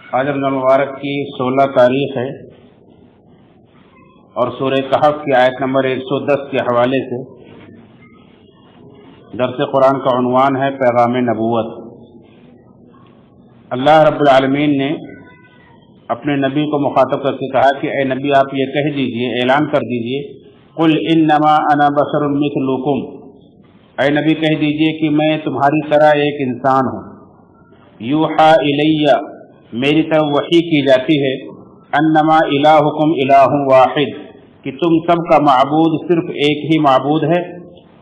آج رمضان مبارک کی 16 تاریخ ہے اور سورہ کہف کی آیت نمبر 110 کے حوالے سے درس قرآن کا عنوان ہے پیغام نبوت۔ اللہ رب العالمین نے اپنے نبی کو مخاطب کر کے کہا کہ اے نبی آپ یہ کہہ دیجئے، اعلان کر دیجئے، قل انما انا بشر مثلکم، اے نبی کہہ دیجئے کہ میں تمہاری طرح ایک انسان ہوں، یوحا الیہ، میری طرف وحی کی جاتی ہے، انما الہکم الہ واحد، کہ تم سب کا معبود صرف ایک ہی معبود ہے۔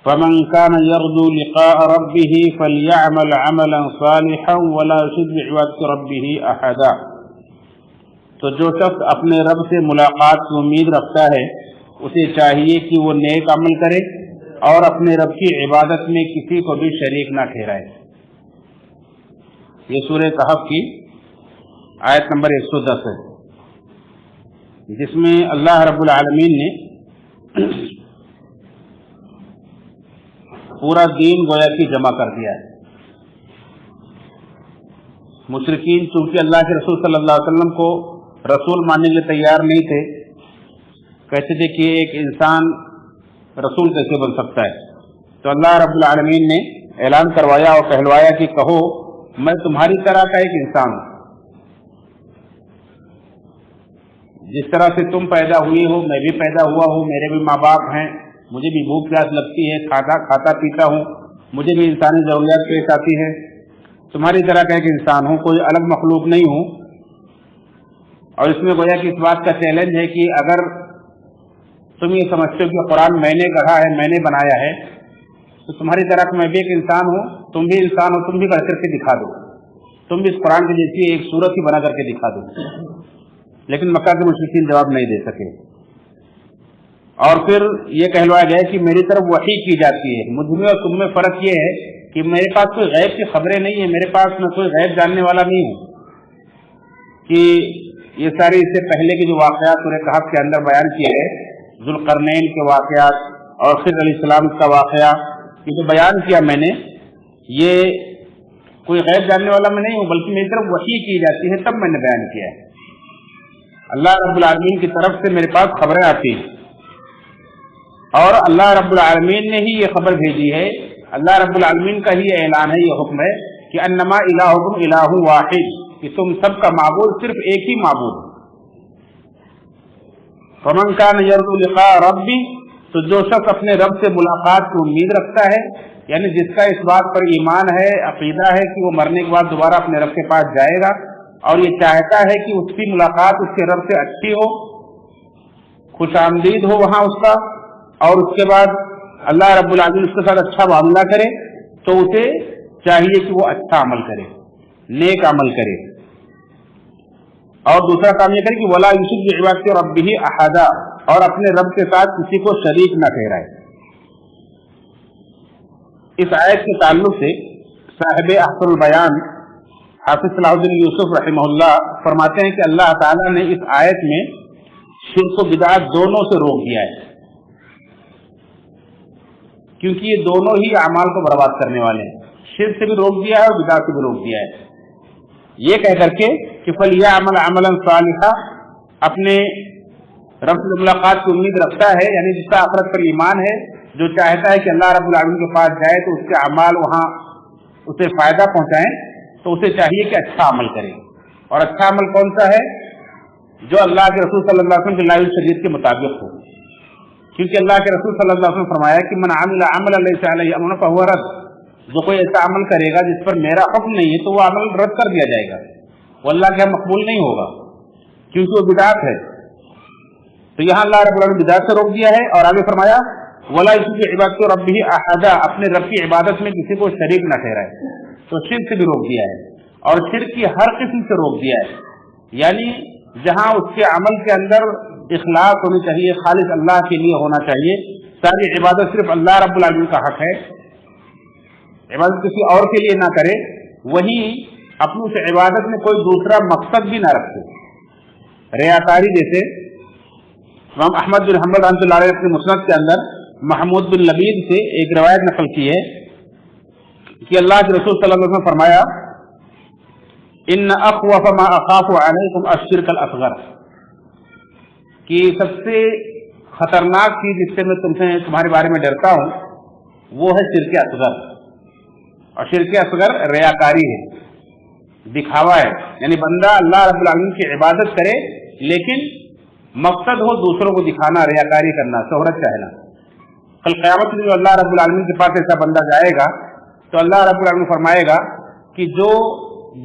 فمن كان يرجو لقاء ربه فليعمل عملا صالحا ولا يشرك بعبادة ربه احدا، تو جو شخص اپنے رب سے ملاقات کی امید رکھتا ہے اسے چاہیے کہ وہ نیک عمل کرے اور اپنے رب کی عبادت میں کسی کو بھی شریک نہ ٹھہرائے۔ یہ سورہ کہف کی آیت نمبر 110 ہے، جس میں اللہ رب العالمین نے پورا دین گویا کی جمع کر دیا ہے۔ مشرکین چونکہ اللہ کے رسول صلی اللہ علیہ وسلم کو رسول ماننے کے لیے تیار نہیں تھے، کہتے تھے کہ ایک انسان رسول کیسے بن سکتا ہے، تو اللہ رب العالمین نے اعلان کروایا اور کہلوایا کہ کہو میں تمہاری طرح کا ایک انسان ہوں، جس طرح سے تم پیدا ہوئی ہو میں بھی پیدا ہوا ہوں، میرے بھی ماں باپ ہیں، مجھے بھی بھوک پیاس لگتی ہے، کھاتا پیتا ہوں، مجھے بھی انسانی ضروریات پیش آتی ہے، تمہاری طرح کا ایک انسان ہوں، کوئی الگ مخلوق نہیں ہوں۔ اور اس میں گویا کہ اس بات کا چیلنج ہے کہ اگر تم یہ سمجھتے ہو کہ قرآن میں نے گڑھا ہے، میں نے بنایا ہے، تو تمہاری طرح میں بھی ایک انسان ہوں، تم بھی انسان ہو، تم بھی کر کے دکھا دو، تم بھی اس قرآن کی جیسی ایک صورت ہی بنا کر کے دکھا دو۔ لیکن مکہ کے مشرکین جواب نہیں دے سکے، اور پھر یہ کہلوایا گیا کہ میری طرف وحی کی جاتی ہے۔ مجھ میں اور تم میں فرق یہ ہے کہ میرے پاس کوئی غیب کی خبریں نہیں ہیں، میرے پاس میں کوئی غیب جاننے والا نہیں ہوں کہ یہ ساری اس سے پہلے کے جو واقعات سورہ کہف کے اندر بیان کیے گئے، ذوالقرنین کے واقعات اور خضر علیہ السلام کا واقعہ، یہ جو بیان کیا میں نے، یہ کوئی غیب جاننے والا میں نہیں ہوں، بلکہ میری طرف وحی کی جاتی ہے، تب میں نے بیان کیا ہے۔ اللہ رب العالمین کی طرف سے میرے پاس خبریں آتی ہیں، اور اللہ رب العالمین نے ہی یہ خبر بھیجی ہے، اللہ رب العالمین کا ہی اعلان ہے، یہ حکم ہے کہ انما الہکم الہ واحد، کہ تم سب کا معبود صرف ایک ہی معبود ہے۔ فمن کان یرجو لقاء ربی، تو جو شخص اپنے رب سے ملاقات کی امید رکھتا ہے، یعنی جس کا اس بات پر ایمان ہے، عقیدہ ہے کہ وہ مرنے کے بعد دوبارہ اپنے رب کے پاس جائے گا، اور یہ چاہتا ہے کہ اس کی ملاقات اس کے رب سے اچھی ہو، خوش آمدید ہو وہاں اس کا، اور اس کے بعد اللہ رب العالمین اس کے ساتھ اچھا معاملہ کرے، تو اسے چاہیے کہ وہ اچھا عمل کرے، نیک عمل کرے، اور دوسرا کام یہ کرے کہ ولا یشرک بعبادۃ ربہ احدا، اور اپنے رب کے ساتھ کسی کو شریک نہ ٹھہرائے۔ اس آیت کے تعلق سے صاحب احسن البیان حافظ صلاح الدین یوسف رحمہ اللہ فرماتے ہیں کہ اللہ تعالیٰ نے اس آیت میں شرک و بدعت دونوں سے روک دیا ہے، کیونکہ یہ دونوں ہی اعمال کو برباد کرنے والے ہیں، شرک سے بھی روک دیا ہے اور بدعت سے بھی روک دیا ہے، یہ کہہ کر کے کہ فَلْيَعْمَلْ عَمَلًا صَالِحًا، اپنے رب سے ملاقات کی امید رکھتا ہے، یعنی جس کا آخرت پر ایمان ہے، جو چاہتا ہے کہ اللہ رب العالمین کے پاس جائے تو اس کے اعمال وہاں اسے فائدہ پہنچائیں، تو اسے چاہیے کہ اچھا عمل کرے، اور اچھا عمل کون سا ہے؟ جو اللہ کے رسول صلی اللہ علیہ وسلم کی لائی شریعت کے مطابق ہو، کیونکہ اللہ کے رسول صلی اللہ علیہ وسلم فرمایا کہ من عمل عملا لیس علیہ امرنا فہو رد، جو کوئی ایسا عمل کرے گا جس پر میرا حکم نہیں ہے تو وہ عمل رد کر دیا جائے گا، وہ اللہ کے یہاں مقبول نہیں ہوگا، کیونکہ وہ بدعت ہے۔ تو یہاں اللہ رب العالمین بدعت سے روک دیا ہے، اور آگے فرمایا ولا یشرک بعبادۃ ربہ احدا، اپنے رب کی عبادت میں کسی کو شریک نہ ٹھہرائے، تو شرک سے بھی روک دیا ہے، اور شرک کی ہر قسم سے روک دیا ہے، یعنی جہاں اس کے عمل کے اندر اخلاص ہونی چاہیے، خالص اللہ کے لیے ہونا چاہیے، ساری عبادت صرف اللہ رب العالمین کا حق ہے، عبادت کسی اور کے لیے نہ کرے، وہیں اپنی اس عبادت میں کوئی دوسرا مقصد بھی نہ رکھے، ریاکاری جیسے امام احمد بن حنبل رحمۃ اللہ علیہ اپنے مسند کے اندر محمود بن لبید سے ایک روایت نقل کی ہے کہ اللہ کے رسول صلی اللہ علیہ وسلم فرمایا، इन अख़वफ़ मा अख़ाफ़ु अलैकुम अश्शिर्क अल असग़र, कि सबसे खतरनाक चीज जिससे मैं तुम्हारे बारे में डरता हूं वो है शिर्क असग़र। और शिर्क असग़र रियाकारी है, दिखावा है, यानी बंदा अल्लाह रब्बुल आलमीन की इबादत करे लेकिन मकसद हो दूसरों को दिखाना, रियाकारी करना, शोहरत चाहना। कल क़यामत में अल्लाह रब्बुल आलमीन के पास ऐसा बंदा जाएगा तो अल्लाह रब्बुल आलमीन फरमाएगा कि जो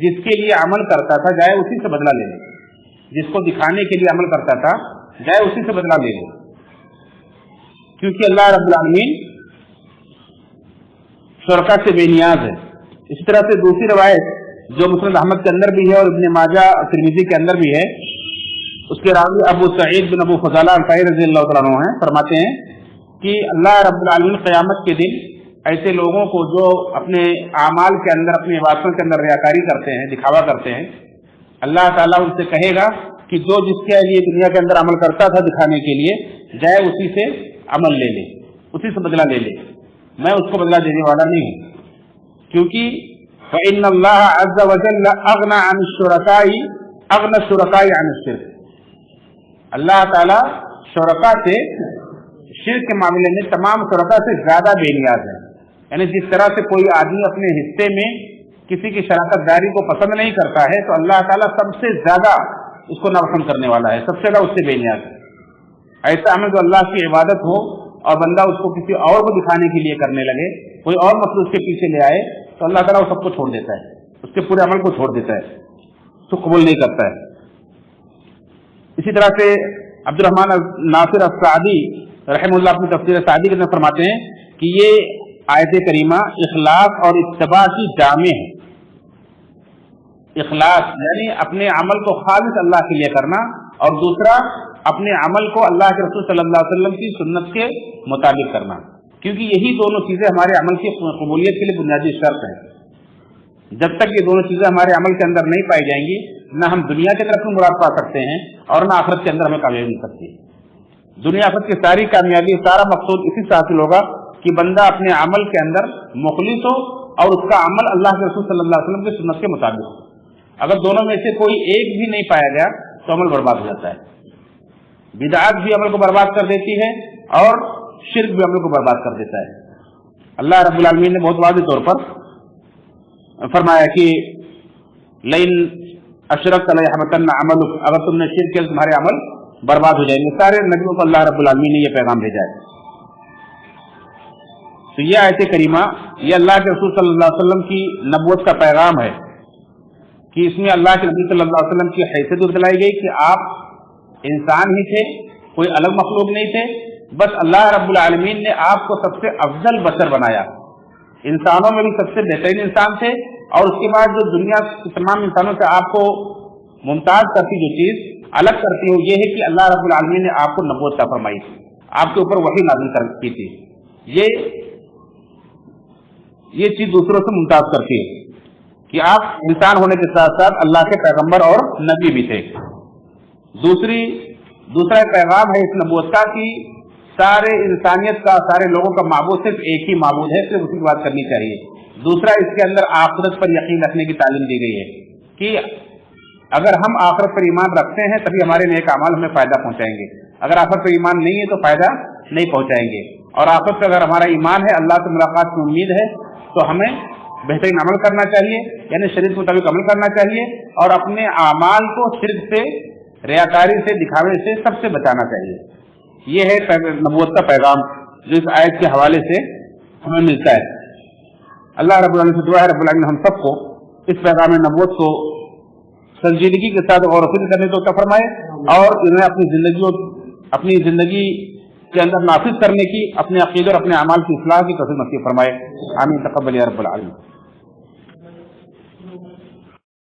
जिसके लिए अमल करता था जाए उसी से बदला ले ले, जिसको दिखाने के लिए अमल करता था जाए उसी से बदला ले ले, क्योंकि अल्लाह रब्बुल आलमीन शुरका से बेनियाज है। इसी तरह से दूसरी रवायत जो मुस्लिम अहमद के अंदर भी है और इब्न माजा तिरमिज़ी के अंदर भी है, उसके रावी अबू सईद बिन अबू फज़ाला अंसारी रज़ियल्लाहु तआला अन्हु हैं, फरमाते हैं कि अल्लाह रब्बुल आलमीन क़यामत के दिन ऐसे लोगों को जो अपने आमाल के अंदर, अपनी इबादतों के अंदर रियाकारी करते हैं, दिखावा करते हैं, अल्लाह ताला उनसे कहेगा कि जो जिसके लिए दुनिया के अंदर अमल करता था दिखाने के लिए जाए उसी से अमल ले ले, उसी से बदला ले ले, मैं उसको बदला देने वाला नहीं हूँ। क्योंकि फ़इन्नल्लाह अज़्ज़ व जल्ल अग़ना अन शुरकाई अग़ना शुरकाई अन शिर्क, अल्लाह ताला शुरका से, शिर्क के मामले में तमाम शुरका से ज्यादा बेनियाज है। यानी जिस तरह से कोई आदमी अपने हिस्से में किसी की शराकतदारी को पसंद नहीं करता है तो अल्लाह ताला सबसे ज्यादा उसको नापसंद करने वाला है, सबसे ज्यादा उससे बेनियाज है। ऐसा हमें जो अल्लाह की इबादत हो और बंदा उसको किसी और को दिखाने के लिए करने लगे, कोई और मकसद उसके पीछे ले आए तो अल्लाह ताला वो सबको छोड़ देता है, उसके पूरे अमल को छोड़ देता है, उसको कबूल नहीं करता है। इसी तरह से अब्दुर्रहमान नासिर अस्सादी रहमतुल्लाह अपनी तफसीर सादी के अंदर फरमाते हैं कि ये आयत करीमा इखलास और इत्तिबा की जामे है। इखलास यानी अपने अमल को खालिस अल्लाह के लिए करना, और दूसरा अपने अमल को अल्लाह के रसूल सल्लल्लाहु अलैहि वसल्लम की सुन्नत के मुताबिक करना, क्योंकि यही दोनों चीजें हमारे अमल की कबूलियत के लिए बुनियादी शर्त है। जब तक ये दोनों चीजें हमारे अमल के अंदर नहीं पाई जाएंगी, न हम दुनिया की तरफ मुराद पा सकते हैं और न आखिरत के अंदर हमें कामयाबी मिल सकती है। दुनिया आखिरत की सारी कामयाबी, सारा मकसूद इसी से हासिल होगा कि बंदा अपने अमल के अंदर मुखलिस हो और उसका अमल अल्लाह के रसूल सल्लल्लाहु अलैहि वसल्लम की सुन्नत के मुताबिक हो। अगर दोनों में से कोई एक भी नहीं पाया गया तो अमल बर्बाद हो जाता है। बिदअत भी अमल को बर्बाद कर देती है और शिर्क भी अमल को बर्बाद कर देता है। अल्लाह रब्बुल आलमीन ने बहुत वाज़ेह तौर पर फरमाया कि लइन अशरकत लयहबतन्न अमलुक, अगर तुमने शिर्क किया तुम्हारे अमल बर्बाद हो जाएंगे। सारे नबियों को अल्लाह रब्बुल आलमीन ने यह पैगाम भेजा है। तो यह आयत करीमा ये अल्लाह के रसूल सल्लल्लाहु अलैहि वसल्लम की नबूवत का पैगाम है कि इसमें अल्लाह के नबी सल्लल्लाहु अलैहि वसल्लम की हैसियत बतलाई गई कि आप इंसान ही थे, कोई अलग मखलूक नहीं थे, बस अल्लाह रब्बुल आलमीन ने आपको सबसे अफजल बशर बनाया, इंसानों में भी सबसे बेहतरीन इंसान थे, और उसके बाद जो दुनिया के तमाम इंसानों से आपको मुमताज करती जो चीज अलग करती हो, ये है कि अल्लाह रब्बुल आलमीन ने आपको नबूवत अता फरमाई थी, आपके ऊपर वही नाज़िल की थी। ये चीज दूसरों से मुमताज करती है कि आप इंसान होने के साथ साथ अल्लाह के पैगंबर और नबी भी थे। दूसरा पैगाम है इस नबूवत का कि सारे इंसानियत का, सारे लोगों का माबूद सिर्फ एक ही माबूद है, सिर्फ उसी की बात करनी चाहिए। दूसरा, इसके अंदर आखिरत पर यकीन रखने की तालीम दी गई है कि अगर हम आखिरत पर ईमान रखते हैं तभी हमारे नेक अमाल हमें फायदा पहुंचाएंगे, अगर आखिरत पर ईमान नहीं है तो फायदा नहीं पहुंचाएंगे। और आखिरत पर अगर हमारा ईमान है, अल्लाह से मुलाकात की उम्मीद है, तो हमें बेहतरीन अमल करना चाहिए, यानी शरीयत के मुताबिक अमल करना चाहिए, और अपने अमाल को शिर्क से, रियाकारी से, दिखावे से सबसे बचाना चाहिए। ये है नबूवत का पैगाम जो इस आयत के हवाले से हमें मिलता है। अल्लाह रब्बुल आलमीन से दुआ है रब्बुल आलमीन हम सबको इस पैगाम नबूवत को संजीदगी के साथ गौर व फिक्र करने को फरमाए और इन्हें अपनी जिंदगी के अंदर नाफिज करने की, अपने अकीदे और अपने अमाल की इस्लाह की तौफीक नसीब फरमाए। आमीन तक़ब्बल या रब्बल आलमीन।